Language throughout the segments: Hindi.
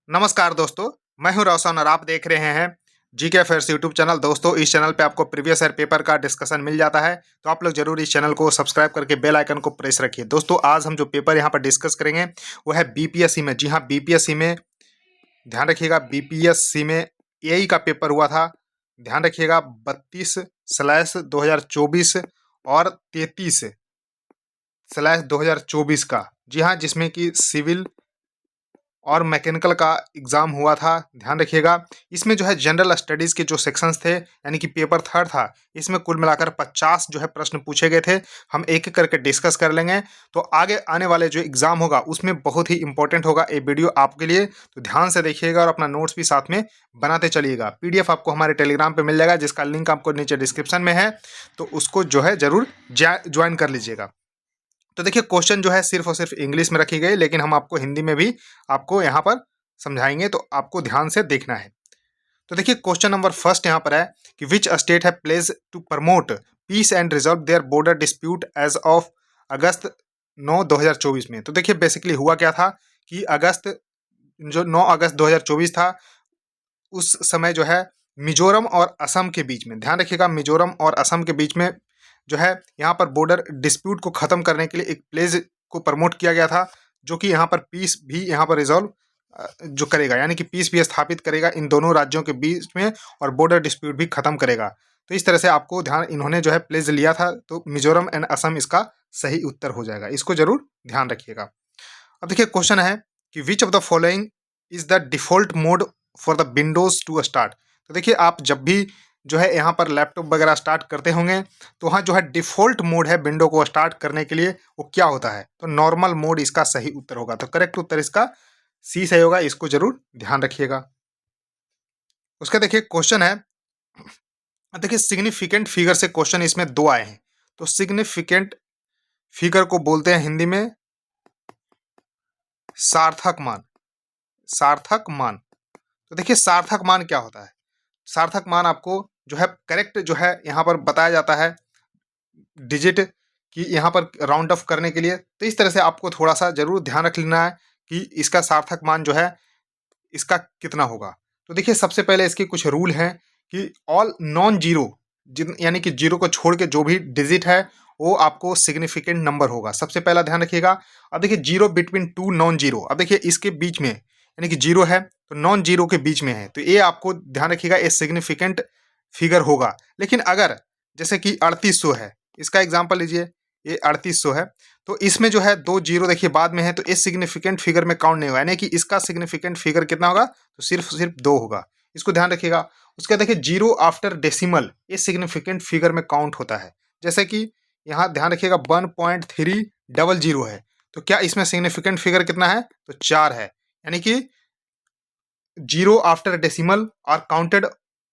नमस्कार दोस्तों, मैं हूं रोशन और आप देख रहे हैं जीके अफेयर्स यूट्यूब चैनल। दोस्तों, इस चैनल पे आपको प्रीवियस ईयर पेपर का डिस्कशन मिल जाता है, तो आप लोग जरूर इस चैनल को सब्सक्राइब करके बेल आइकन को प्रेस रखिए। दोस्तों, आज हम जो पेपर यहाँ पर डिस्कस करेंगे वो है बीपीएससी में। जी हाँ, बीपीएससी में ध्यान रखिएगा, बीपीएससी में एई का पेपर हुआ था। ध्यान रखिएगा 32/2024 और 33/2024 का। जी हाँ, जिसमें कि सिविल और मैकेनिकल का एग्जाम हुआ था। ध्यान रखिएगा, इसमें जो है जनरल स्टडीज़ के जो सेक्शंस थे, यानी कि पेपर थर्ड था, इसमें कुल मिलाकर 50 जो है प्रश्न पूछे गए थे। हम एक एक करके डिस्कस कर लेंगे, तो आगे आने वाले जो एग्जाम होगा उसमें बहुत ही इंपॉर्टेंट होगा ये वीडियो आपके लिए। तो ध्यान से देखिएगा और अपना नोट्स भी साथ में बनाते चलिएगा। पीडीएफ आपको हमारे टेलीग्राम पर मिल जाएगा, जिसका लिंक आपको नीचे डिस्क्रिप्शन में है, तो उसको जो है जरूर ज्वाइन कर लीजिएगा। तो देखिए, क्वेश्चन जो है सिर्फ और सिर्फ इंग्लिश में रखी गई, लेकिन हम आपको हिंदी में भी आपको यहाँ पर समझाएंगे, तो आपको ध्यान से देखना है। तो देखिए, क्वेश्चन नंबर फर्स्ट यहाँ पर है कि विच स्टेट है pledge to promote peace and resolve their border dispute as of August 9 2024 में। तो देखिए, बेसिकली हुआ क्या था कि जो 9 अगस्त 2024 था, उस समय जो है मिजोरम और असम के बीच में, ध्यान रखिएगा, मिजोरम और असम के बीच में जो है यहाँ पर बॉर्डर डिस्प्यूट को खत्म करने के लिए एक प्लेज को प्रमोट किया गया था, जो कि यहाँ पर पीस भी यहाँ पर रिजॉल्व जो करेगा, यानी कि पीस भी स्थापित करेगा इन दोनों राज्यों के बीच में और बॉर्डर डिस्प्यूट भी खत्म करेगा। तो इस तरह से आपको ध्यान, इन्होंने जो है प्लेज लिया था, तो मिजोरम एंड असम इसका सही उत्तर हो जाएगा। इसको जरूर ध्यान रखिएगा। अब देखिए, क्वेश्चन है कि which of the following is the default mode for the Windows to start. तो देखिए, आप जब भी जो है यहाँ पर लैपटॉप वगैरह स्टार्ट करते होंगे, तो वहाँ जो है डिफॉल्ट मोड है विंडो को स्टार्ट करने के लिए, वो क्या होता है? तो नॉर्मल मोड इसका सही उत्तर होगा। तो करेक्ट उत्तर इसका सी सही होगा, इसको जरूर ध्यान रखिएगा। उसका देखिए क्वेश्चन है, देखिए सिग्निफिकेंट फिगर से क्वेश्चन इसमें दो आए हैं। तो सिग्निफिकेंट फिगर को बोलते हैं हिंदी में सार्थक मान। सार्थक मान, तो देखिए सार्थक मान क्या होता है? सार्थक मान आपको जो है करेक्ट जो है यहाँ पर बताया जाता है डिजिट कि यहाँ पर राउंड ऑफ करने के लिए। तो इस तरह से आपको थोड़ा सा जरूर ध्यान रख लेना है कि इसका सार्थक मान जो है इसका कितना होगा। तो देखिए, सबसे पहले इसके कुछ रूल हैं कि ऑल नॉन जीरो, यानी कि जीरो को छोड़ के जो भी डिजिट है वो आपको सिग्निफिकेंट नंबर होगा। सबसे पहला ध्यान रखिएगा। अब देखिए, zero between two non zero, अब देखिए इसके बीच में, यानी कि जीरो है तो नॉन जीरो के बीच में है, तो ये आपको ध्यान रखिएगा, ये सिग्निफिकेंट फिगर होगा। लेकिन अगर जैसे कि 3800 है, इसका एग्जाम्पल लीजिए, ये 3800 है, तो इसमें जो है दो जीरो देखिए बाद में है, तो इस सिग्निफिकेंट फिगर में काउंट नहीं होगा, यानी कि इसका सिग्निफिकेंट फिगर कितना होगा? तो सिर्फ दो होगा। इसको ध्यान रखिएगा। उसका देखिए, जीरो आफ्टर डेसिमल ये सिग्निफिकेंट फिगर में काउंट होता है। जैसे कि यहाँ ध्यान रखिएगा 1.300 है, तो क्या इसमें सिग्निफिकेंट फिगर कितना है? तो 4 है, यानी कि zero after decimal are counted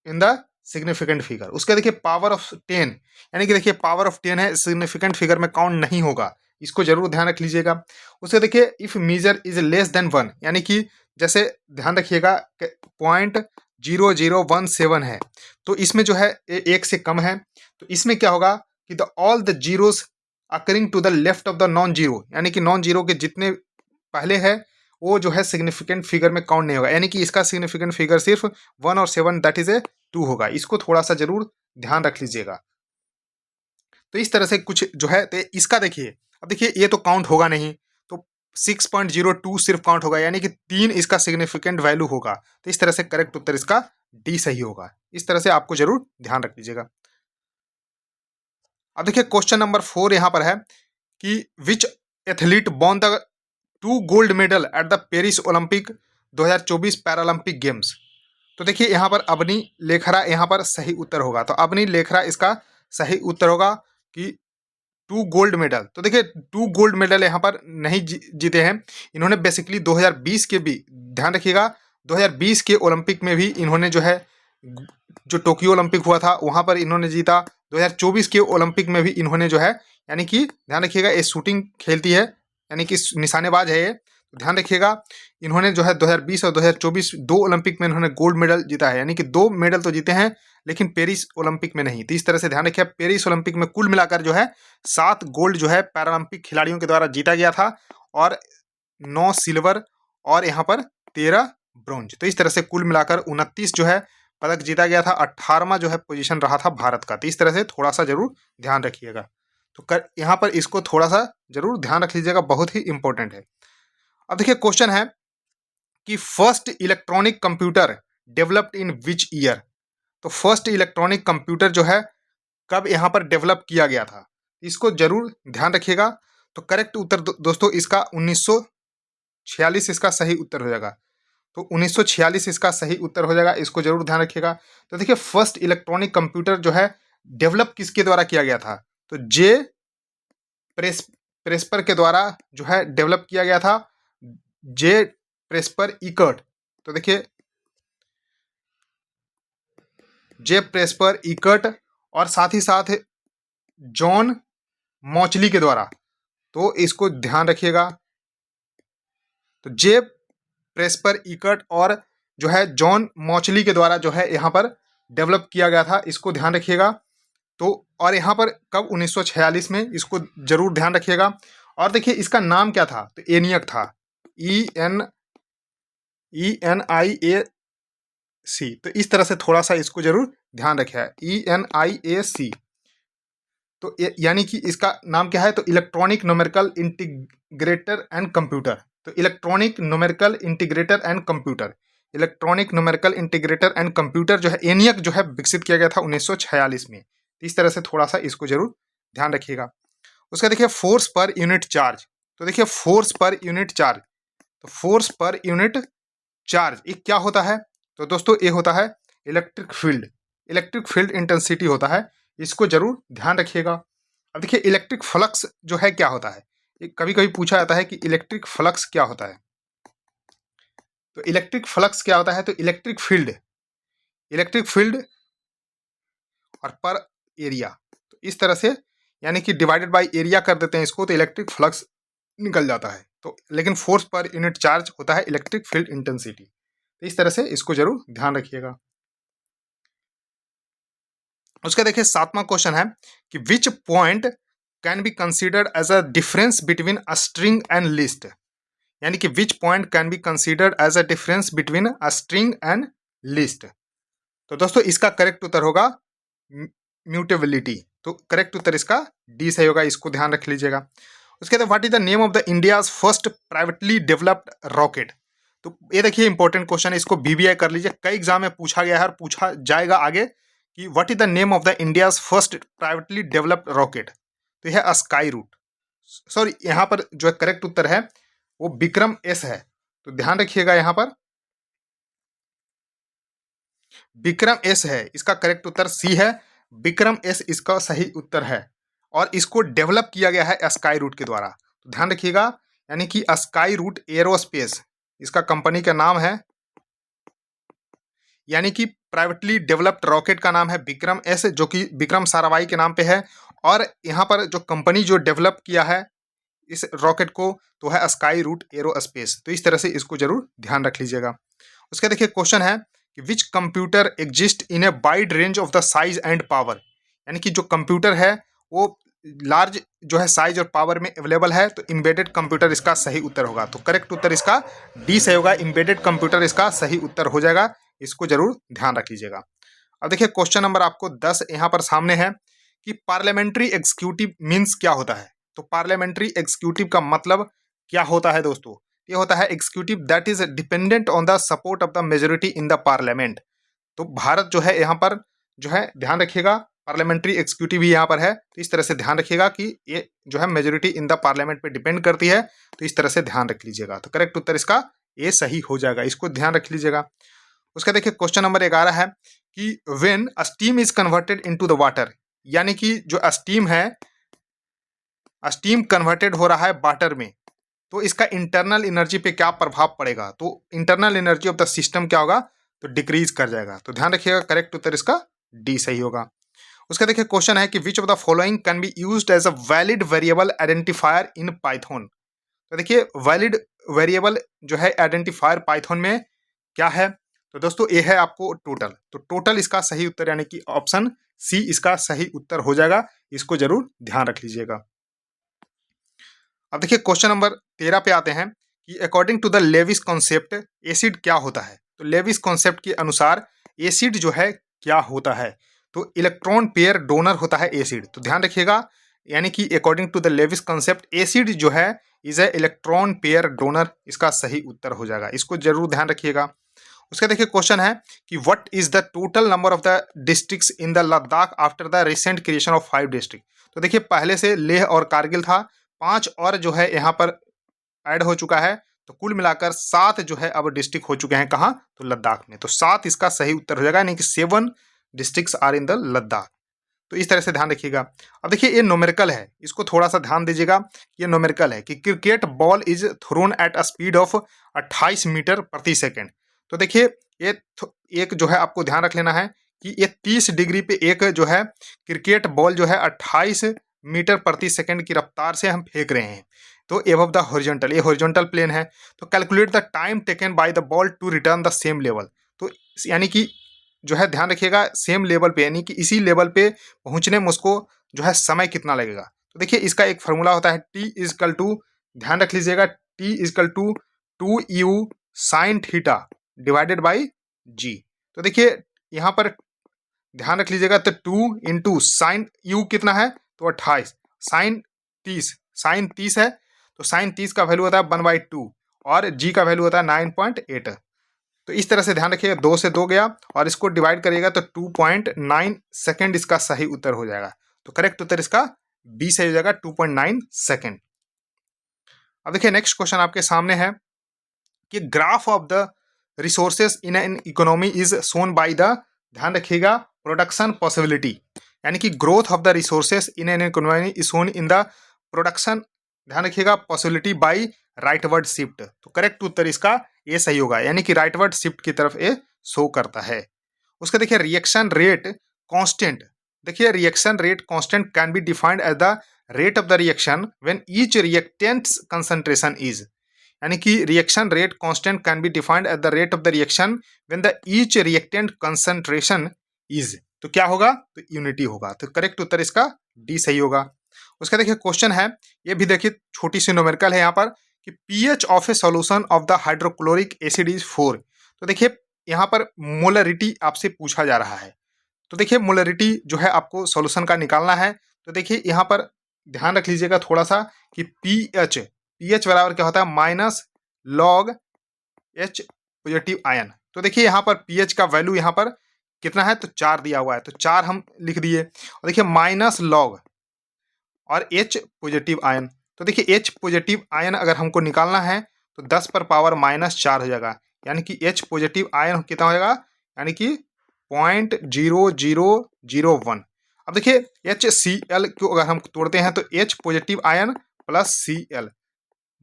in the significant figure. उसका देखिए पावर ऑफ 10, यानी कि देखिए पावर ऑफ 10 है, सिग्निफिकेंट फिगर में काउंट नहीं होगा। इसको जरूर ध्यान रख लीजिएगा। उससे देखिए if measure is less than 1, यानी कि जैसे ध्यान रखिएगा 0.0017 है, तो इसमें जो है एक से कम है, तो इसमें क्या होगा कि the all the zeros occurring to the left of the non zero, यानी कि नॉन जीरो के जितने पहले है वो जो है सिग्निफिकेंट फिगर में काउंट नहीं होगा, यानी कि इसका सिग्निफिकेंट फिगर सिर्फ 1 और 7 दैट इज ए 2 होगा। इसको थोड़ा सा जरूर ध्यान रख लीजिएगा। तो इस तरह से कुछ जो है, तो इसका देखिए, अब देखिए ये तो काउंट होगा नहीं, तो 6.02 सिर्फ काउंट होगा, यानी कि 3 इसका सिग्निफिकेंट वैल्यू होगा। तो इस तरह से करेक्ट उत्तर इसका डी सही होगा। इस तरह से आपको जरूर ध्यान रख लीजिएगा। अब देखिए, क्वेश्चन नंबर 4 यहाँ पर है कि which athlete won the 2 gold medal at the Paris Olympic 2024 Paralympic games. तो देखिए, यहाँ पर अवनी लेखरा यहाँ पर सही उत्तर होगा। तो अवनी लेखरा इसका सही उत्तर होगा कि 2 गोल्ड मेडल। तो देखिए, 2 गोल्ड मेडल यहाँ पर नहीं जीते हैं इन्होंने। बेसिकली 2020 के भी ध्यान रखिएगा, 2020 के ओलंपिक में भी इन्होंने जो है, जो टोक्यो ओलंपिक हुआ था वहाँ पर इन्होंने जीता। 2024 के ओलंपिक में भी इन्होंने जो है, यानी कि ध्यान रखिएगा ये शूटिंग खेलती है, यानी कि निशानेबाज है ये। तो ध्यान रखिएगा, इन्होंने जो है 2020 और 2024 दो ओलंपिक में इन्होंने गोल्ड मेडल जीता है, यानी कि 2 मेडल तो जीते हैं, लेकिन पेरिस ओलंपिक में नहीं। तो इस तरह से ध्यान रखिए, पेरिस ओलंपिक में कुल मिलाकर जो है 7 गोल्ड जो है पैरालंपिक खिलाड़ियों के द्वारा जीता गया था, और 9 सिल्वर और यहाँ पर 13 ब्रॉन्ज। तो इस तरह से कुल मिलाकर 29 जो है पदक जीता गया था, 18वां जो है पोजीशन रहा था भारत का। तो इस तरह से थोड़ा सा जरूर ध्यान रखिएगा। तो यहाँ पर इसको थोड़ा सा जरूर ध्यान रख लीजिएगा, बहुत ही इंपॉर्टेंट है। अब देखिए क्वेश्चन है कि first electronic computer developed in which year. तो फर्स्ट इलेक्ट्रॉनिक कंप्यूटर जो है कब यहाँ पर डेवलप किया गया था, इसको जरूर ध्यान रखिएगा। तो करेक्ट उत्तर दोस्तों इसका 1946 इसका सही उत्तर हो जाएगा। तो 1946 इसका सही उत्तर हो जाएगा, इसको जरूर ध्यान रखिएगा। तो देखिए फर्स्ट इलेक्ट्रॉनिक कंप्यूटर जो है डेवलप किसके द्वारा किया गया था, तो जे प्रेस्पर के द्वारा जो है डेवलप किया गया था, जे प्रेस्पर इकर्ट। तो देखिए जे प्रेस्पर इकर्ट और साथ ही साथ जॉन मॉचली के द्वारा। तो इसको ध्यान रखिएगा। तो जे प्रेस्पर इकर्ट और जो है जॉन मॉचली के द्वारा जो है यहाँ पर डेवलप किया गया था, इसको ध्यान रखिएगा। तो और यहाँ पर कब 1946 में, इसको जरूर ध्यान रखिएगा। और देखिए इसका नाम क्या था, तो एनियक था, ENIAC। तो इस तरह से थोड़ा सा इसको जरूर ध्यान रखिए, ENIAC। तो यानी कि इसका नाम क्या है, तो electronic numerical integrator and computer. तो electronic numerical integrator and computer, electronic numerical integrator and computer जो है एनियक जो है विकसित किया गया था 1946 में। इस तरह से थोड़ा सा इसको जरूर ध्यान रखिएगा। उसका देखिए फोर्स पर यूनिट चार्ज। तो देखिए फोर्स पर यूनिट चार्ज, तो फोर्स पर यूनिट चार्ज ये क्या होता है, तो दोस्तों ये होता है electric field, electric field intensity होता है, इसको जरूर ध्यान रखिएगा। अब देखिए इलेक्ट्रिक फ्लक्स जो है क्या होता है, कभी कभी पूछा जाता है कि इलेक्ट्रिक फ्लक्स क्या होता है। तो इलेक्ट्रिक फ्लक्स क्या होता है, तो इलेक्ट्रिक फील्ड, इलेक्ट्रिक फील्ड और पर एरिया। तो इस तरह से यानी कि डिवाइडेड बाय एरिया कर देते हैं इसको, तो इलेक्ट्रिक फ्लक्स निकल जाता है। तो लेकिन फोर्स पर यूनिट चार्ज होता है इलेक्ट्रिक फील्ड इंटेंसिटी। तो इस तरह से इसको जरूर ध्यान रखिएगा। उसका देखिए 7वां क्वेश्चन है कि which point can be considered as a difference between a string and list. यानी कि which point can be considered as a difference between a string and list. तो दोस्तों इसका करेक्ट उत्तर होगा म्यूटेबिलिटी। तो करेक्ट उत्तर इसका डी सही होगा, इसको ध्यान रख लीजिएगा। उसके बाद what is the name of the India's first privately developed rocket. तो ये देखिए इंपॉर्टेंट क्वेश्चन है, इसको बीबीआई कर लीजिए, कई एग्जाम में पूछा गया है और पूछा जाएगा आगे कि what is the name of the India's first privately developed rocket. तो यह है स्काई रूट। सॉरी यहाँ पर जो है करेक्ट उत्तर है वो विक्रम एस है। तो ध्यान रखिएगा यहाँ पर विक्रम एस है, इसका करेक्ट उत्तर सी है, विक्रम एस इसका सही उत्तर है। और इसको डेवलप किया गया है स्काई रूट के द्वारा। तो ध्यान रखिएगा, यानी कि स्काई रूट एरोस्पेस इसका कंपनी का नाम है, यानी कि प्राइवेटली डेवलप्ड रॉकेट का नाम है विक्रम एस, जो कि विक्रम साराभाई के नाम पे है। और यहाँ पर जो कंपनी जो डेवलप किया है इस रॉकेट को तो है स्काई रूट एरोस्पेस। तो इस तरह से इसको जरूर ध्यान रख लीजिएगा। उसका देखिए क्वेश्चन है कि which computer exist in a wide range of the size and power. यानी कि जो कंप्यूटर है वो लार्ज जो है साइज और पावर में अवेलेबल है। तो एम्बेडेड कंप्यूटर इसका सही उत्तर होगा। तो करेक्ट उत्तर इसका डी सही होगा, एम्बेडेड कंप्यूटर इसका सही उत्तर हो जाएगा, इसको जरूर ध्यान रख लीजिएगा। अब देखिए क्वेश्चन नंबर आपको 10 यहाँ पर सामने है कि पार्लियामेंट्री एग्जीक्यूटिव मीन्स क्या होता है। तो पार्लियामेंट्री एग्जीक्यूटिव का मतलब क्या होता है दोस्तों, ये होता है executive that is dependent on the support of the majority in the parliament. तो भारत जो है यहाँ पर जो है ध्यान रखिएगा पार्लियामेंट्री एग्जीक्यूटिव ही यहाँ पर है। तो इस तरह से ध्यान रखिएगा कि ये जो है मेजोरिटी इन द पार्लियामेंट पे डिपेंड करती है। तो इस तरह से ध्यान रख लीजिएगा। तो करेक्ट उत्तर इसका ये सही हो जाएगा, इसको ध्यान रख लीजिएगा। उसका देखिए क्वेश्चन नंबर 11 है कि when steam is converted into the water. यानी कि जो स्टीम है, स्टीम कन्वर्टेड हो रहा है वाटर में, तो इसका इंटरनल एनर्जी पे क्या प्रभाव पड़ेगा। तो internal energy of the system क्या होगा, तो डिक्रीज कर जाएगा। तो ध्यान रखिएगा करेक्ट उत्तर इसका डी सही होगा। उसका देखिए क्वेश्चन है कि which of the following can be used as a valid variable identifier in Python. तो देखिए वैलिड वेरिएबल जो है आइडेंटिफायर पाइथन में क्या है, तो दोस्तों ये है आपको टोटल। तो टोटल इसका सही उत्तर यानी कि ऑप्शन सी इसका सही उत्तर हो जाएगा, इसको जरूर ध्यान रख लीजिएगा। अब देखिए क्वेश्चन नंबर 13 पे आते हैं कि according to the Lewis concept acid क्या होता है। तो लेविस कॉन्सेप्ट के अनुसार एसिड जो है क्या होता है, तो इलेक्ट्रॉन पेयर डोनर होता है एसिड। तो ध्यान रखिएगा, यानी कि according to the Lewis concept acid जो है is a electron pair donor, इसका सही उत्तर हो जाएगा, इसको जरूर ध्यान रखिएगा। उसका देखिए क्वेश्चन है कि what is the total number of the districts in the Ladakh after the recent creation of 5 district. तो देखिए पहले से लेह और कारगिल था, 5 और जो है यहाँ पर ऐड हो चुका है, तो कुल मिलाकर 7 जो है अब डिस्ट्रिक्ट हो चुके हैं कहाँ, तो लद्दाख में। तो 7 इसका सही उत्तर हो जाएगा, यानी कि 7 districts are in the Ladakh. तो इस तरह से ध्यान रखिएगा। अब देखिए ये न्यूमेरिकल है, इसको थोड़ा सा ध्यान दीजिएगा। ये न्यूमेरिकल है कि cricket ball is thrown at a speed of 28 metre प्रति सेकेंड। तो देखिए ये एक जो है आपको ध्यान रख लेना है कि ये 30 डिग्री पे एक जो है क्रिकेट बॉल जो है 28 मीटर प्रति सेकेंड की रफ्तार से हम फेंक रहे हैं। तो एबव द हॉरिजॉन्टल, ये हॉरिजॉन्टल प्लेन है। तो calculate the time taken by the ball to return the same level. तो यानी कि जो है ध्यान रखिएगा सेम लेवल पे, यानी कि इसी लेवल पे पहुंचने में उसको जो है समय कितना लगेगा। तो देखिए इसका एक फॉर्मूला होता है टी इजकल टू, ध्यान रख लीजिएगा, T is equal to 2u sine theta divided by G. तो देखिए यहाँ पर ध्यान रख लीजिएगा, तो 2 इंटू साइन यू कितना है, तो 28, साइन 30 है, तो साइन 30 का वैल्यू होता है 1/2 और जी का वैल्यू होता है 9.8। तो इस तरह से ध्यान रखिएगा, 2 से 2 गया और इसको डिवाइड करिएगा तो 2.9 सेकेंड इसका सही उत्तर हो जाएगा। तो करेक्ट उत्तर इसका बी सही हो जाएगा, 2.9 सेकेंड। अब देखिए नेक्स्ट क्वेश्चन आपके सामने है कि graph of the resources in an economy is shown by the, ध्यान रखिएगा, प्रोडक्शन पॉसिबिलिटी, यानी कि growth of the resources in an economy is shown in the production, ध्यान रखिएगा, पॉसिबिलिटी बाय राइटवर्ड शिफ्ट। तो करेक्ट उत्तर इसका ये सही होगा, यानी कि राइटवर्ड शिफ्ट की तरफ ये शो करता है। उसका देखिए रिएक्शन रेट कांस्टेंट, देखिए reaction rate constant can be defined as the rate of the reaction when each reactants concentration is, यानी कि reaction rate constant can be defined at the rate of the reaction when the each reactant concentration is. तो क्या होगा, तो यूनिटी होगा। तो करेक्ट उत्तर इसका डी सही होगा। उसका देखिए क्वेश्चन है, ये भी देखिए छोटी सी न्यूमेरिकल है यहाँ पर कि pH of A solution of the hydrochloric acid is 4। तो देखिए यहाँ पर मोलरिटी आपसे पूछा जा रहा है। तो देखिए मोलरिटी जो है आपको सॉल्यूशन का निकालना है। तो देखिए यहाँ पर ध्यान रख लीजिएगा थोड़ा सा कि पीएच बराबर क्या होता है, minus log H positive ion. तो देखिए यहाँ पर पीएच का वैल्यू यहाँ पर कितना है, तो 4 दिया हुआ है, तो 4 हम लिख दिए। और देखिए माइनस लॉग और एच पॉजिटिव आयन। तो देखिए एच पॉजिटिव आयन अगर हमको निकालना है तो 10 पर पावर -4 हो जाएगा, यानी कि एच पॉजिटिव आयन कितना हो जाएगा, यानी कि 0.0001। अब देखिए एच सी एल को अगर हम तोड़ते हैं तो H positive ion plus C L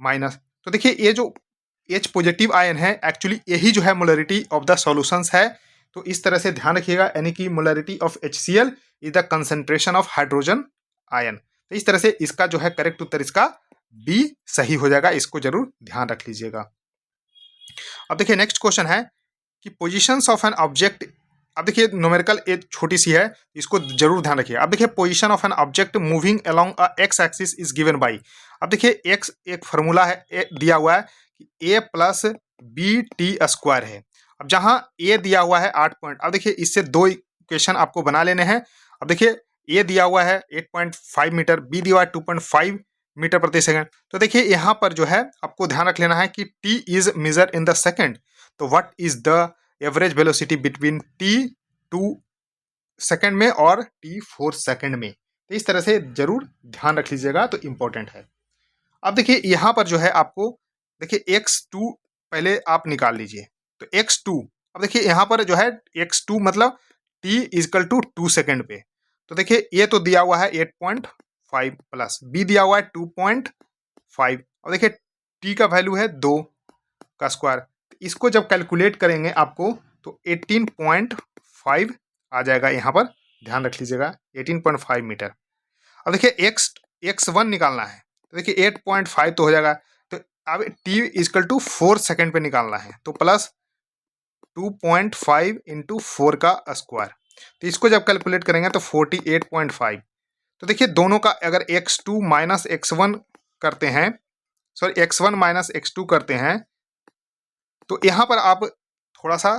minus. तो देखिए ये जो एच पॉजिटिव आयन है एक्चुअली यही जो है मोलरिटी ऑफ द सॉल्यूशंस है। तो इस तरह से ध्यान रखिएगा, यानी कि molarity of HCl is the concentration of hydrogen ion. तो इस तरह से इसका जो है करेक्ट उत्तर इसका बी सही हो जाएगा, इसको जरूर ध्यान रख लीजिएगा। अब देखिए नेक्स्ट क्वेश्चन है कि पोजीशंस ऑफ एन ऑब्जेक्ट। अब देखिए न्यूमेरिकल एक छोटी सी है, इसको जरूर ध्यान रखिए। अब देखिए position of an object moving along a x axis is given by. अब देखिए एक्स एक फार्मूला है दिया हुआ है कि ए प्लस बी टी स्क्वायर है। अब जहां ए दिया हुआ है 8 पॉइंट, अब देखिए इससे 2 इक्वेशन आपको बना लेने हैं। अब देखिए ए दिया हुआ है 8.5 मीटर, बी दिया हुआ है 2.5 मीटर प्रति सेकंड। तो देखिए यहाँ पर जो है आपको ध्यान रख लेना है कि T is measure in the second. तो what is the average velocity between t2 second में और t4 सेकंड में। तो इस तरह से जरूर ध्यान रख लीजिएगा, तो इंपॉर्टेंट है। अब देखिए यहाँ पर जो है आपको देखिए x2 पहले आप निकाल लीजिए, तो x2, अब देखिए यहाँ पर जो है x2 मतलब t इजकल टू 2 सेकंड पे। तो देखिए ये तो दिया हुआ है 8.5 प्लस b दिया हुआ है 2.5, और देखिए t का वैल्यू है 2 का स्क्वायर। इसको जब कैलकुलेट करेंगे आपको तो 18.5 आ जाएगा, यहाँ पर ध्यान रख लीजिएगा 18.5 मीटर। अब देखिए x1 निकालना है, तो देखिए 8.5 तो हो जाएगा, तो अब t इजकल टू 4 सेकंड पे निकालना है, तो प्लस 2.5 इंटू 4 का स्क्वायर। तो इसको जब कैलकुलेट करेंगे तो 48.5। तो देखिए दोनों का अगर x2 माइनस x1 करते हैं, सॉरी x1 माइनस x2 करते हैं तो यहाँ पर आप थोड़ा सा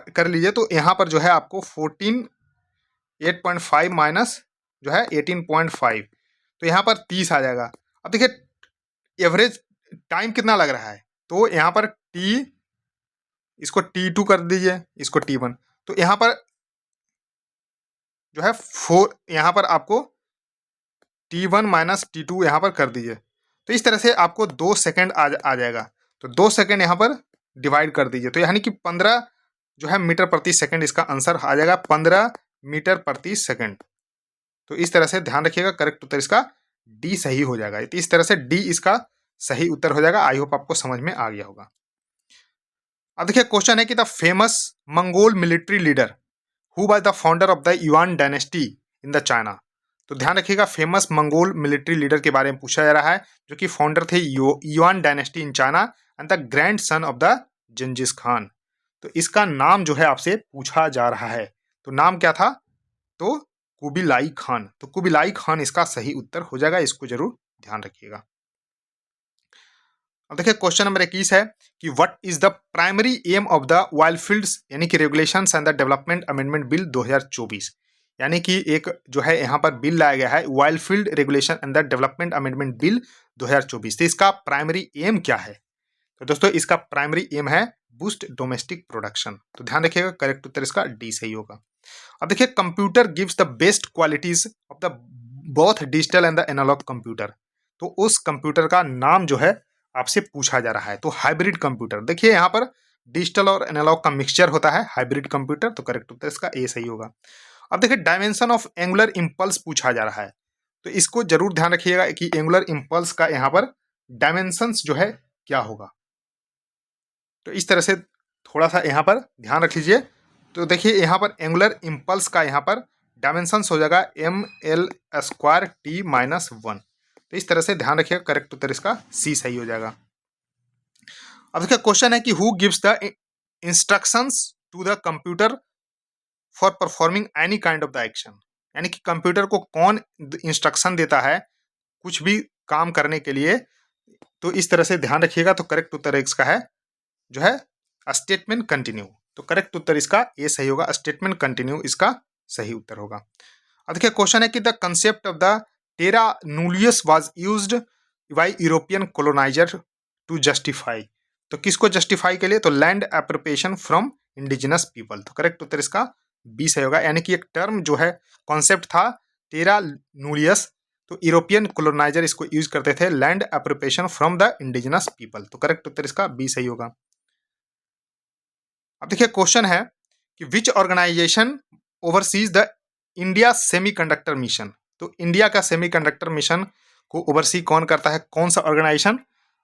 कर लीजिए, तो यहाँ पर जो है आपको 8.5 माइनस जो है 18.5, तो यहाँ पर 30 आ जाएगा। अब देखिए एवरेज टाइम कितना लग रहा है, तो यहाँ पर इसको T2 कर दीजिए, इसको T1, तो यहाँ पर जो है 4, यहाँ पर आपको T1 माइनस T2 यहाँ पर कर दीजिए, तो इस तरह से आपको 2 सेकेंड आ जाएगा। तो 2 सेकेंड यहाँ पर डिवाइड कर दीजिए, तो यानी कि 15 जो है मीटर प्रति सेकंड इसका आंसर आ जाएगा, 15 मीटर प्रति सेकंड। तो इस तरह से ध्यान रखिएगा, करेक्ट उत्तर इसका डी सही हो जाएगा। तो इस तरह से डी इसका सही उत्तर हो जाएगा। आई होप आपको समझ में आ गया होगा। अब देखिए क्वेश्चन है कि the famous Mongol military leader who was the founder of the yuan dynasty in the China. तो ध्यान रखिएगा, फेमस मंगोल मिलिट्री लीडर के बारे में पूछा जा रहा है, जो कि फाउंडर थे Yuan dynasty in China and the grandson of the Genghis Khan. तो इसका नाम जो है आपसे पूछा जा रहा है, तो नाम क्या था, तो कुबिलाई खान। तो कुबिलाई खान इसका सही उत्तर हो जाएगा, इसको जरूर ध्यान रखिएगा। अब देखिए क्वेश्चन नंबर 21 है कि what is the primary aim of the oilfields यानी कि regulations and the development amendment bill 2024। यानी कि एक जो है यहाँ पर बिल लाया गया है, oilfield regulation and the development amendment bill 2024। तो इसका प्राइमरी एम क्या है, तो दोस्तों इसका प्राइमरी एम है बूस्ट डोमेस्टिक प्रोडक्शन। तो ध्यान रखिएगा, करेक्ट उत्तर इसका डी सही होगा। अब देखिए computer gives the best qualities of the both digital and the analog computer. तो उस कंप्यूटर का नाम जो है आपसे पूछा जा रहा है, तो हाइब्रिड कंप्यूटर। देखिए यहाँ पर डिजिटल और एनालॉग का मिक्सचर होता है हाइब्रिड कंप्यूटर, तो करेक्ट उत्तर इसका ए सही होगा। अब देखिए डायमेंशन ऑफ एंगुलर इंपल्स पूछा जा रहा है, तो इसको जरूर ध्यान रखिएगा कि एंगुलर इंपल्स का यहाँ पर डायमेंशंस जो है क्या होगा। तो इस तरह से थोड़ा सा यहाँ पर ध्यान रख लीजिए। तो देखिए यहाँ पर एंगुलर इंपल्स का यहाँ पर डायमेंशंस हो जाएगा ml²t-1। तो इस तरह से ध्यान रखिएगा, करेक्ट उत्तर इसका सी सही हो जाएगा। अब देखिए क्वेश्चन है कि who gives the instructions to the computer for performing any kind of the action. यानी कि कंप्यूटर को कौन इंस्ट्रक्शन देता है कुछ भी काम करने के लिए। तो इस तरह से ध्यान रखिएगा, तो करेक्ट उत्तर इसका है जो है स्टेटमेंट कंटिन्यू। तो करेक्ट उत्तर इसका ए सही होगा, स्टेटमेंट कंटिन्यू इसका सही उत्तर होगा। अब देखिए क्वेश्चन है कि the concept of the terra nullius was used by European coloniser to justify. तो किसको जस्टिफाई के लिए, तो land appropriation from indigenous people. तो करेक्ट उत्तर इसका बी सही होगा। यानी कि एक टर्म जो है कॉन्सेप्ट था टेरा नूलियस, तो यूरोपियन कॉलोनाइजर इसको यूज करते थे land appropriation from the indigenous people. तो करेक्ट उत्तर इसका बी सही होगा। अब देखिए क्वेश्चन है कि which organisation oversees the India semiconductor mission. तो इंडिया का सेमीकंडक्टर मिशन को ओवरसी कौन करता है, कौन सा ऑर्गेनाइजेशन।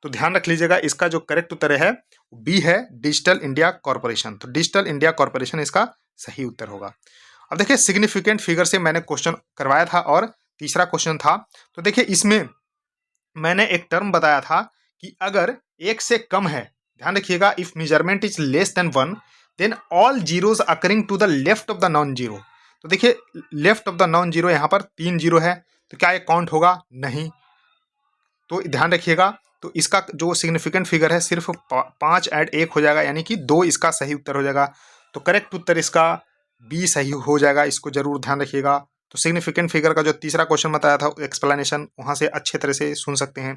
तो ध्यान रख लीजिएगा, इसका जो करेक्ट उत्तर है बी है डिजिटल इंडिया कॉर्पोरेशन। तो डिजिटल इंडिया कॉर्पोरेशन इसका सही उत्तर होगा। अब देखिए सिग्निफिकेंट फिगर से मैंने क्वेश्चन करवाया था और तीसरा क्वेश्चन था। तो देखिए इसमें मैंने एक टर्म बताया था कि अगर एक से कम है, ध्यान रखिएगा, if measurement is less than 1 then all zeros occurring to the left of the non zero. तो देखिए left of the non zero यहाँ पर 3 जीरो है, तो क्या ये काउंट होगा, नहीं। तो ध्यान रखिएगा, तो इसका जो सिग्निफिकेंट फिगर है सिर्फ 5 ऐड 1 हो जाएगा, यानी कि 2 इसका सही उत्तर हो जाएगा। तो करेक्ट उत्तर इसका बी सही हो जाएगा, इसको जरूर ध्यान रखिएगा। तो सिग्निफिकेंट फिगर का जो तीसरा क्वेश्चन बताया था एक्सप्लेनेशन वहां से अच्छे तरह से सुन सकते हैं।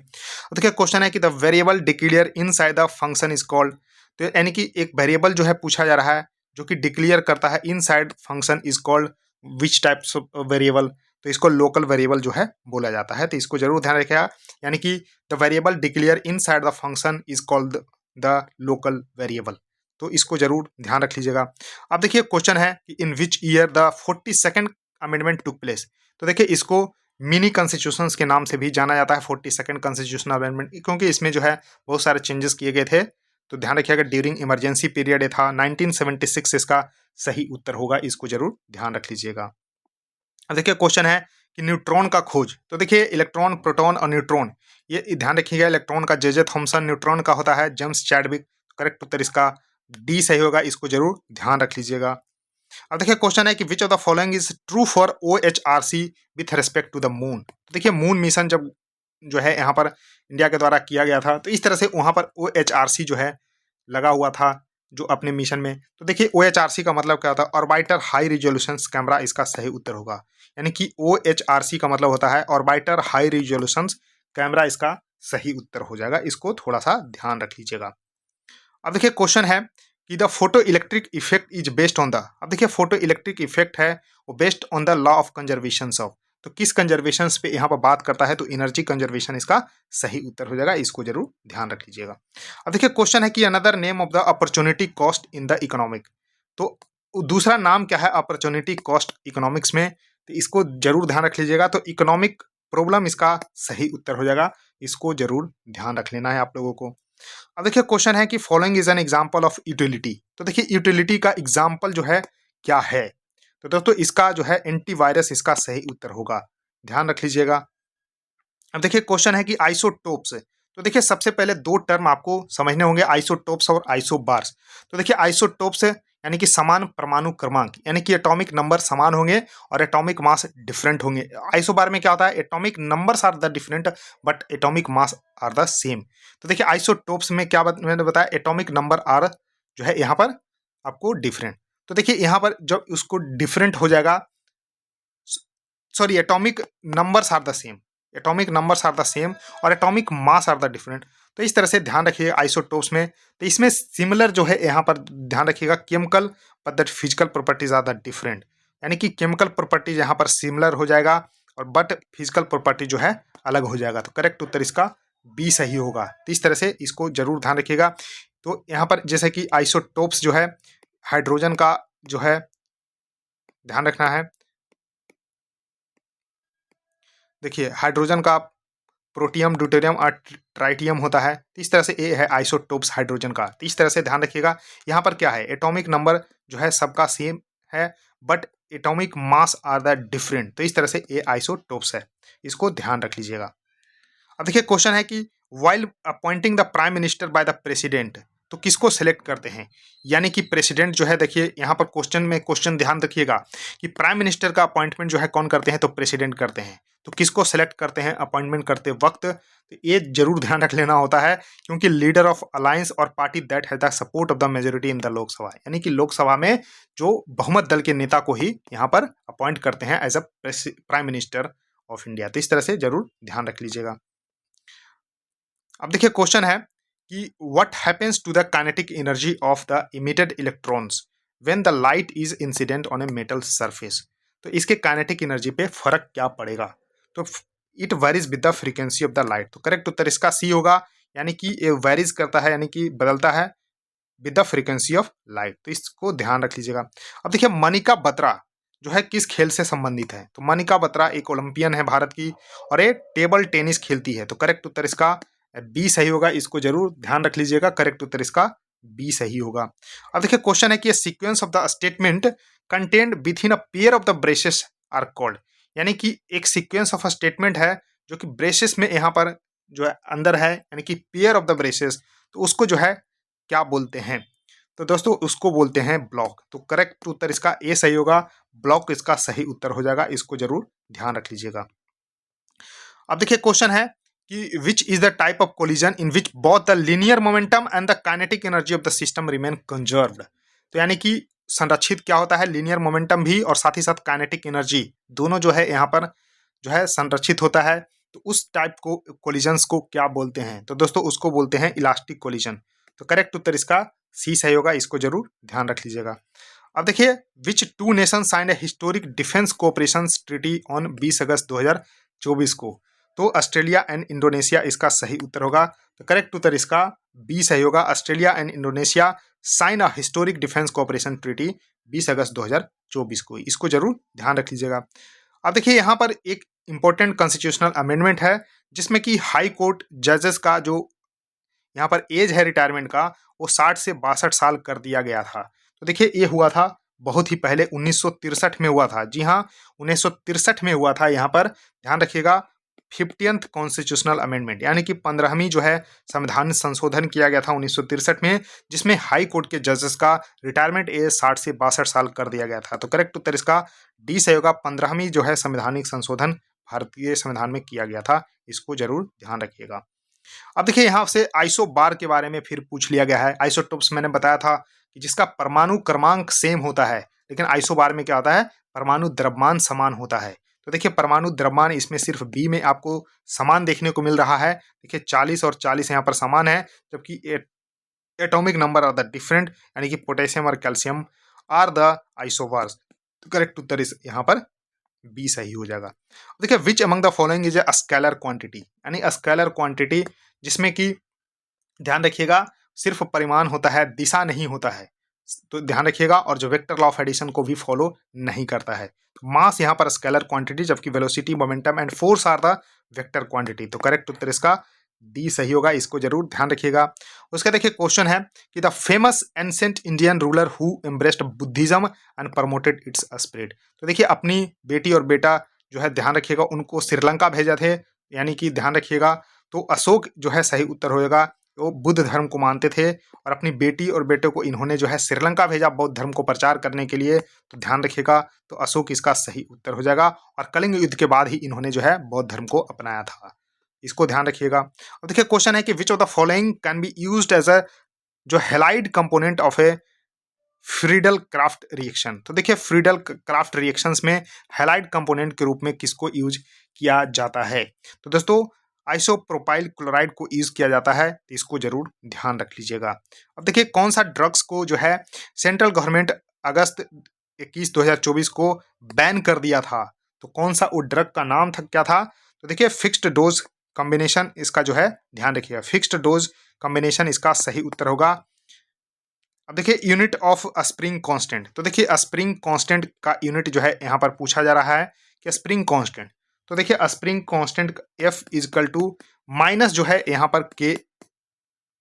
देखिए क्वेश्चन है कि the variable declare inside the function is called. तो यानी कि एक वेरिएबल जो है पूछा जा रहा है जो कि डिक्लेयर करता है inside function is called which types of variable. तो इसको लोकल वेरिएबल जो है बोला जाता है, तो इसको जरूर ध्यान रखिएगा। यानी कि the variable declare inside the function is called the local variable. तो इसको जरूर ध्यान रख लीजिएगा। अब देखिए क्वेश्चन है कि in which year the 42nd amendment took place. तो देखिए इसको मिनी कॉन्स्टिट्यूशंस के नाम से भी जाना जाता है 42nd कॉन्स्टिट्यूशनल अमेंडमेंट, क्योंकि इसमें जो है बहुत सारे चेंजेस किए गए थे। तो ध्यान रखिएगा ड्यूरिंग इमरजेंसी पीरियड था 1976 इसका सही उत्तर होगा, इसको जरूर ध्यान रख लीजिएगा। अब देखिए क्वेश्चन है कि न्यूट्रॉन का खोज। तो देखिए इलेक्ट्रॉन, प्रोटॉन और न्यूट्रॉन, ये ध्यान रखिएगा, इलेक्ट्रॉन का जे थॉमसन, न्यूट्रॉन का होता है जेम्स चैडविक। करेक्ट उत्तर इसका डी सही होगा, इसको जरूर ध्यान रख लीजिएगा। अब देखिए क्वेश्चन है कि which of the following is true for OHRC with respect to the moon. तो देखिए मून मिशन जब जो है यहाँ पर इंडिया के द्वारा किया गया था। तो इस तरह से वहाँ पर OHRC जो है लगा हुआ था जो अपने मिशन में। तो देखिए OHRC का मतलब क्या होता है, ऑर्बिटर हाई रिजोल्यूशन कैमरा, इसका सही उत्तर होगा। यानी कि OHRC का मतलब होता है ऑर्बिटर हाई रिजोल्यूशन कैमरा, इसका सही उत्तर हो जाएगा। इसको थोड़ा सा ध्यान रख लीजिएगा। अब देखिए क्वेश्चन है कि the photo electric effect is based on the, अब देखिए फोटो इलेक्ट्रिक इफेक्ट है वो based on the law of conservation of, तो किस कंजर्वेशन पे यहाँ पर बात करता है, तो एनर्जी कंजर्वेशन इसका सही उत्तर हो जाएगा। इसको जरूर ध्यान रख लीजिएगा। अब देखिए क्वेश्चन है कि another name of the opportunity cost in the economic, तो दूसरा नाम क्या है अपॉर्चुनिटी कॉस्ट इकोनॉमिक्स में, तो इसको जरूर ध्यान रख लीजिएगा। तो इकोनॉमिक प्रॉब्लम इसका सही उत्तर हो जाएगा। इसको जरूर ध्यान रख लेना है आप लोगों को। अब देखिए क्वेश्चन है कि following is an example of utility, तो देखिए यूटिलिटी का एग्जांपल जो है क्या है, तो दोस्तों इसका जो है एंटीवायरस इसका सही उत्तर होगा। ध्यान रख लीजिएगा। अब देखिए क्वेश्चन है कि आइसोटोप्स, तो देखिए सबसे पहले दो टर्म आपको समझने होंगे, आइसोटोप्स और आइसोबार्स। तो देखिए आइसोटोप्स यानी कि समान परमाणु क्रमांक, यानी कि एटॉमिक नंबर समान होंगे और एटॉमिक मास डिफरेंट होंगे। आइसोबार में क्या होता है, atomic numbers are the different but atomic mass are the same. तो देखिए आइसोटोप्स में क्या मैंने बताया, एटॉमिक नंबर आर जो है यहाँ पर आपको डिफरेंट। तो देखिए यहाँ पर जब उसको डिफरेंट हो जाएगा, sorry atomic numbers are the same, atomic numbers are the same और atomic mass are the different. तो इस तरह से ध्यान रखिए आइसोटोप्स में। तो इसमें सिमिलर जो है यहाँ पर ध्यान रखिएगा, chemical but that physical properties are the different, यानी कि केमिकल प्रॉपर्टीज यहाँ पर सिमिलर हो जाएगा और बट फिजिकल प्रॉपर्टी जो है अलग हो जाएगा। तो करेक्ट उत्तर इसका बी सही होगा। तो इस तरह से इसको जरूर ध्यान रखिएगा। तो यहाँ पर जैसे कि आइसोटोप्स जो है हाइड्रोजन का जो है ध्यान रखना है। देखिए हाइड्रोजन का प्रोटियम, ड्यूटेरियम और ट्राइटियम होता है। तो इस तरह से ए है आइसोटोप्स हाइड्रोजन का। तो इस तरह से ध्यान रखिएगा। यहाँ पर क्या है, एटॉमिक नंबर जो है सबका सेम है but atomic mass are the different. तो इस तरह से ए आइसोटोप्स है, इसको ध्यान रख लीजिएगा। अब देखिए क्वेश्चन है कि while appointing the prime minister by the president, तो किसको सेलेक्ट करते हैं, यानी कि प्रेसिडेंट जो है, देखिए यहाँ पर क्वेश्चन में क्वेश्चन ध्यान रखिएगा कि प्राइम मिनिस्टर का अपॉइंटमेंट जो है कौन करते हैं, तो प्रेसिडेंट करते हैं। तो किसको सेलेक्ट करते हैं अपॉइंटमेंट करते वक्त, तो ये जरूर ध्यान रख लेना होता है, क्योंकि लीडर ऑफ अलायंस और party that has the support of the majority in the Lok Sabha, यानी कि लोकसभा में जो बहुमत दल के नेता को ही यहाँ पर अपॉइंट करते हैं as a prime minister of India. तो इस तरह से जरूर ध्यान रख लीजिएगा। अब देखिए क्वेश्चन है कि what happens to the kinetic energy of the emitted electrons when the light is incident on a metal surface, तो इसके काइनेटिक एनर्जी पे फर्क क्या पड़ेगा, तो it varies with the frequency of the light. तो करेक्ट उत्तर इसका सी होगा, यानी कि ये वेरीज करता है, यानी कि बदलता है with the frequency of light. तो इसको ध्यान रख लीजिएगा। अब देखिए मनिका बत्रा जो है किस खेल से संबंधित है, तो मनिका बत्रा एक ओलंपियन है भारत की और ये टेबल टेनिस खेलती है। तो करेक्ट उत्तर इसका बी सही होगा। इसको जरूर ध्यान रख लीजिएगा, करेक्ट उत्तर इसका बी सही होगा। अब देखिए क्वेश्चन है कि sequence of the statement contained within a pair of the braces are called, यानी कि एक सीक्वेंस ऑफ अ स्टेटमेंट है जो कि ब्रेसेस में यहाँ पर जो है अंदर है, यानी कि पेयर ऑफ द ब्रेसेस, तो उसको जो है क्या बोलते हैं, तो दोस्तों उसको बोलते हैं ब्लॉक। तो करेक्ट उत्तर इसका ए सही होगा, ब्लॉक इसका सही उत्तर हो जाएगा। इसको जरूर ध्यान रख लीजिएगा। अब देखिए क्वेश्चन है कि which is the type of collision in which both the linear momentum and the kinetic energy of the system remain conserved, तो यानी कि संरक्षित क्या होता है, लीनियर मोमेंटम भी और साथ ही साथ काइनेटिक एनर्जी दोनों जो है यहाँ पर जो है संरक्षित होता है। तो उस टाइप को कोलिजन्स को क्या बोलते हैं, तो दोस्तों उसको बोलते हैं इलास्टिक कोलिजन। तो करेक्ट उत्तर इसका सी सही होगा। इसको जरूर ध्यान रख लीजिएगा। अब देखिए which two nation signed a historic defence cooperation treaty on 20 अगस्त 2024 को, तो ऑस्ट्रेलिया एंड इंडोनेशिया इसका सही उत्तर होगा। तो करेक्ट उत्तर इसका बी सही होगा। Australia and Indonesia sign a historic defence cooperation treaty 20 अगस्त 2024 को। इसको जरूर ध्यान रख लीजिएगा। अब देखिए यहाँ पर एक इंपॉर्टेंट कॉन्स्टिट्यूशनल अमेंडमेंट है जिसमें कि हाई कोर्ट जजेस का जो यहाँ पर एज है रिटायरमेंट का वो 60 से 62 साल कर दिया गया था। तो देखिए ये हुआ था बहुत ही पहले 1963 में हुआ था। जी हाँ 1963 में हुआ था। यहाँ पर ध्यान रखिएगा 50th कॉन्स्टिट्यूशनल अमेंडमेंट, यानी कि 15वीं जो है संविधान संशोधन किया गया था 1963 में, जिसमें हाई कोर्ट के जजेस का रिटायरमेंट एज 60 से 62 साल कर दिया गया था। तो करेक्ट उत्तर इसका डी सही होगा। 15वीं जो है संवैधानिक संशोधन भारतीय संविधान में किया गया था, इसको जरूर ध्यान रखिएगा। अब देखिए यहाँ से आइसोबार के बारे में फिर पूछ लिया गया है। आइसोटोप्स मैंने बताया था कि जिसका परमाणु क्रमांक सेम होता है, लेकिन आइसोबार में क्या होता है, परमाणु द्रव्यमान समान होता है। तो देखिए परमाणु द्रव्यमान इसमें सिर्फ बी में आपको समान देखने को मिल रहा है। देखिए 40 और 40 यहाँ पर समान है, जबकि atomic number are the different, यानी कि पोटेशियम और कैल्शियम आर द आइसोबार्स। तो करेक्ट उत्तर इस यहाँ पर बी सही हो जाएगा। देखिए which among the following is a scalar quantity, यानी स्केलर क्वांटिटी जिसमें कि ध्यान रखिएगा सिर्फ परिमाण होता है, दिशा नहीं होता है, तो ध्यान रखिएगा। और जो वेक्टर लॉ ऑफ एडिशन को भी फॉलो नहीं करता है। तो मास यहाँ पर स्केलर क्वांटिटी, जबकि velocity, momentum and force are the vector quantity. तो करेक्ट उत्तर इसका डी सही होगा, इसको जरूर ध्यान रखिएगा। उसका देखिए क्वेश्चन है कि the famous ancient Indian ruler who embraced Buddhism and promoted it's spread. तो देखिए अपनी बेटी और बेटा जो है ध्यान रखिएगा उनको श्रीलंका भेजा थे, यानी कि ध्यान रखिएगा तो अशोक जो है सही उत्तर होगा। वो बुद्ध धर्म को मानते थे और अपनी बेटी और बेटे को इन्होंने जो है श्रीलंका भेजा बौद्ध धर्म को प्रचार करने के लिए। तो ध्यान रखिएगा तो अशोक इसका सही उत्तर हो जाएगा। और कलिंग युद्ध के बाद ही इन्होंने जो है बौद्ध धर्म को अपनाया था, इसको ध्यान रखिएगा। अब देखिए क्वेश्चन है कि which of the following can be used as a जो halide component of a Friedel Crafts reaction. तो देखिए फ्रीडल क्राफ्ट रिएक्शंस में हैलाइड कंपोनेंट के रूप में किसको यूज किया जाता है। तो दोस्तों आइसोप्रोपाइल क्लोराइड को यूज किया जाता है, तो इसको जरूर ध्यान रख लीजिएगा। अब देखिए कौन सा ड्रग्स को जो है सेंट्रल गवर्नमेंट अगस्त 21 2024 को बैन कर दिया था। तो कौन सा वो ड्रग का नाम था, क्या था। तो देखिए फिक्स्ड डोज कॉम्बिनेशन इसका जो है ध्यान रखिएगा, फिक्स्ड डोज कॉम्बिनेशन इसका सही उत्तर होगा। अब देखिए यूनिट ऑफ स्प्रिंग कांस्टेंट। तो देखिए स्प्रिंग कांस्टेंट का यूनिट जो है यहाँ पर पूछा जा रहा है कि स्प्रिंग कांस्टेंट। तो देखिए spring constant F equal to minus जो है यहाँ पर के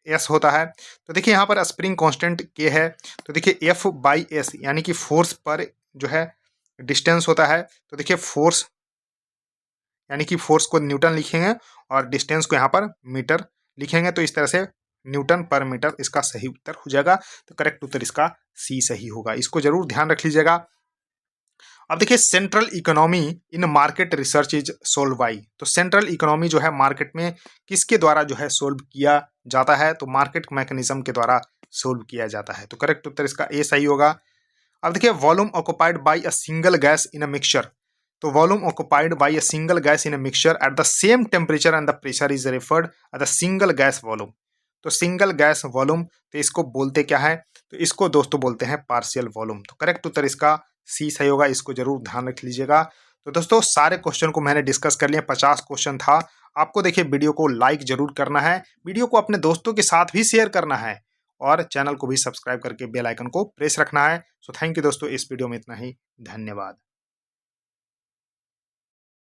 एस होता है। तो देखिए यहाँ पर स्प्रिंग कांस्टेंट के है, तो देखिए F बाई एस यानी कि फोर्स पर जो है डिस्टेंस होता है। तो देखिए फोर्स यानी कि फोर्स को न्यूटन लिखेंगे और डिस्टेंस को यहाँ पर मीटर लिखेंगे, तो इस तरह से न्यूटन पर मीटर इसका सही उत्तर हो जाएगा। तो करेक्ट उत्तर इसका सी सही होगा, इसको जरूर ध्यान रख लीजिएगा। अब देखिए central economy in market research is solve by. तो सेंट्रल इकोनॉमी जो है मार्केट में किसके द्वारा जो है सोल्व किया जाता है, तो मार्केट मैकेनिज्म के द्वारा सोल्व किया जाता है। तो करेक्ट उत्तर इसका ए सही होगा। अब देखिए volume occupied by a single gas in a mixture. तो volume occupied by a single gas in a mixture at the same temperature and the pressure is referred at the single gas volume. तो सिंगल गैस वॉल्यूम, तो इसको बोलते क्या है, तो इसको दोस्तों बोलते हैं पार्शियल वॉल्यूम। तो करेक्ट उत्तर इसका सी सही होगा, इसको जरूर ध्यान रख लीजिएगा। तो दोस्तों सारे क्वेश्चन को मैंने डिस्कस कर लिया, 50 क्वेश्चन था। आपको देखिए वीडियो को लाइक जरूर करना है, वीडियो को अपने दोस्तों के साथ भी शेयर करना है और चैनल को भी सब्सक्राइब करके बेल आइकन को प्रेस रखना है। सो थैंक यू दोस्तों, इस वीडियो में इतना ही, धन्यवाद।